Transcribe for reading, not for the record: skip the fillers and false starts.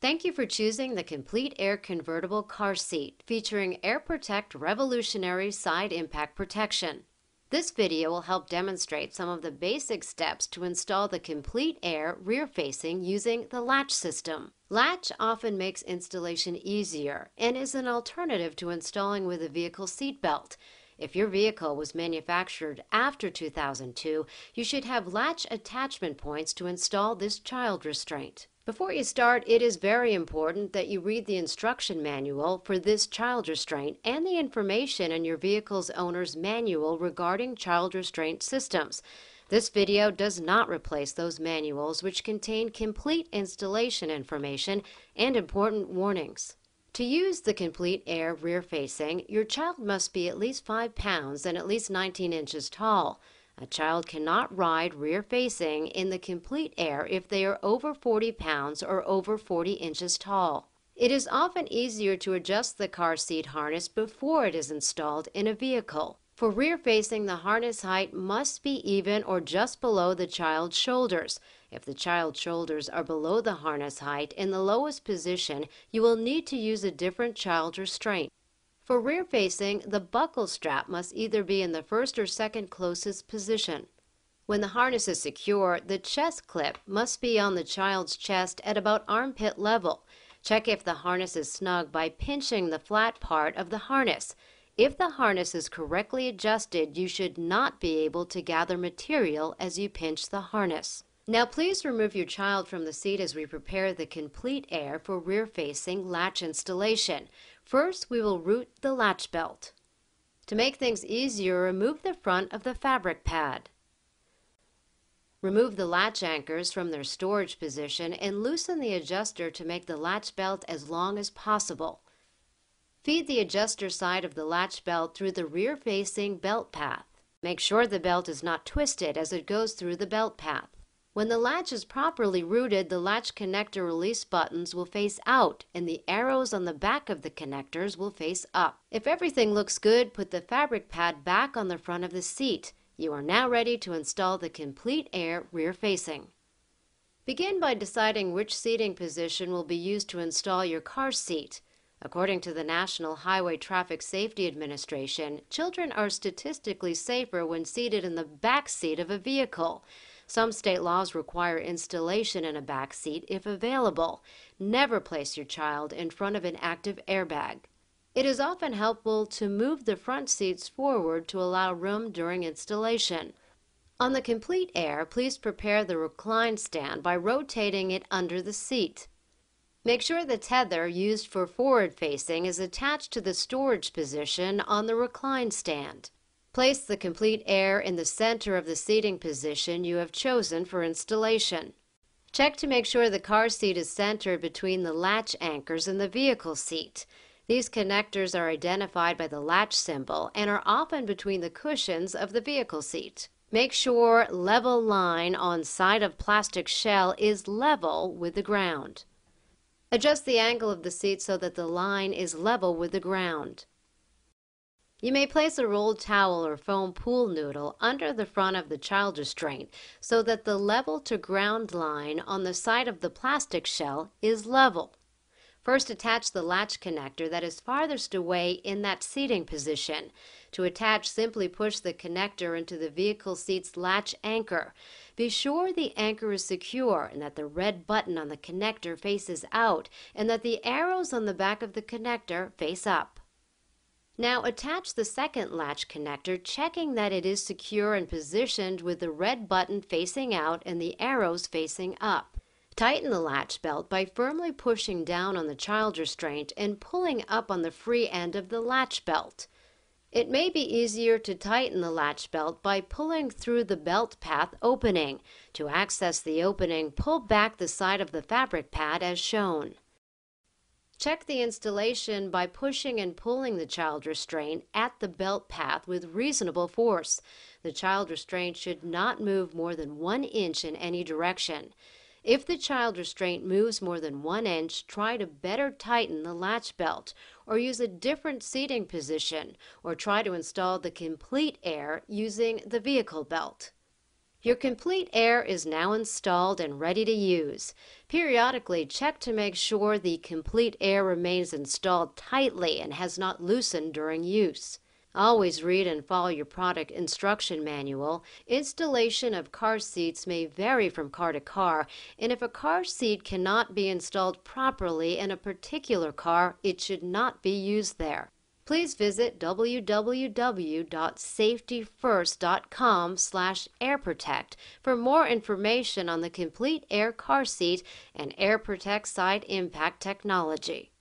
Thank you for choosing the Complete Air Convertible Car Seat featuring Air Protect Revolutionary Side Impact Protection. This video will help demonstrate some of the basic steps to install the Complete Air rear-facing using the latch system. Latch often makes installation easier and is an alternative to installing with a vehicle seat belt. If your vehicle was manufactured after 2002, you should have latch attachment points to install this child restraint. Before you start, it is very important that you read the instruction manual for this child restraint and the information in your vehicle's owner's manual regarding child restraint systems. This video does not replace those manuals, which contain complete installation information and important warnings. To use the Complete Air rear-facing, your child must be at least 5 pounds and at least 19 inches tall. A child cannot ride rear-facing in the Complete Air if they are over 40 pounds or over 40 inches tall. It is often easier to adjust the car seat harness before it is installed in a vehicle. For rear-facing, the harness height must be even or just below the child's shoulders. If the child's shoulders are below the harness height in the lowest position, you will need to use a different child restraint. For rear-facing, the buckle strap must either be in the first or second closest position. When the harness is secure, the chest clip must be on the child's chest at about armpit level. Check if the harness is snug by pinching the flat part of the harness. If the harness is correctly adjusted, you should not be able to gather material as you pinch the harness. Now please remove your child from the seat as we prepare the Complete Air for rear-facing latch installation. First, we will root the latch belt. To make things easier, remove the front of the fabric pad. Remove the latch anchors from their storage position and loosen the adjuster to make the latch belt as long as possible. Feed the adjuster side of the latch belt through the rear-facing belt path. Make sure the belt is not twisted as it goes through the belt path. When the latch is properly rooted, the latch connector release buttons will face out and the arrows on the back of the connectors will face up. If everything looks good, put the fabric pad back on the front of the seat. You are now ready to install the Complete Air rear-facing. Begin by deciding which seating position will be used to install your car seat. According to the National Highway Traffic Safety Administration, children are statistically safer when seated in the back seat of a vehicle. Some state laws require installation in a back seat if available. Never place your child in front of an active airbag. It is often helpful to move the front seats forward to allow room during installation. On the Complete Air, please prepare the recline stand by rotating it under the seat. Make sure the tether used for forward-facing is attached to the storage position on the recline stand. Place the Complete Air in the center of the seating position you have chosen for installation. Check to make sure the car seat is centered between the latch anchors and the vehicle seat. These connectors are identified by the latch symbol and are often between the cushions of the vehicle seat. Make sure level line on side of plastic shell is level with the ground. Adjust the angle of the seat so that the line is level with the ground. You may place a rolled towel or foam pool noodle under the front of the child restraint so that the level to ground line on the side of the plastic shell is level. First, attach the latch connector that is farthest away in that seating position. To attach, simply push the connector into the vehicle seat's latch anchor. Be sure the anchor is secure and that the red button on the connector faces out and that the arrows on the back of the connector face up. Now attach the second latch connector, checking that it is secure and positioned with the red button facing out and the arrows facing up. Tighten the latch belt by firmly pushing down on the child restraint and pulling up on the free end of the latch belt. It may be easier to tighten the latch belt by pulling through the belt path opening. To access the opening, pull back the side of the fabric pad as shown. Check the installation by pushing and pulling the child restraint at the belt path with reasonable force. The child restraint should not move more than 1 inch in any direction. If the child restraint moves more than 1 inch, try to better tighten the latch belt, or use a different seating position, or try to install the Complete Air using the vehicle belt. Your Complete Air is now installed and ready to use. Periodically check to make sure the Complete Air remains installed tightly and has not loosened during use. Always read and follow your product instruction manual. Installation of car seats may vary from car to car, and if a car seat cannot be installed properly in a particular car, it should not be used there. Please visit www.safetyfirst.com/airprotect for more information on the Complete Air car seat and Air Protect side impact technology.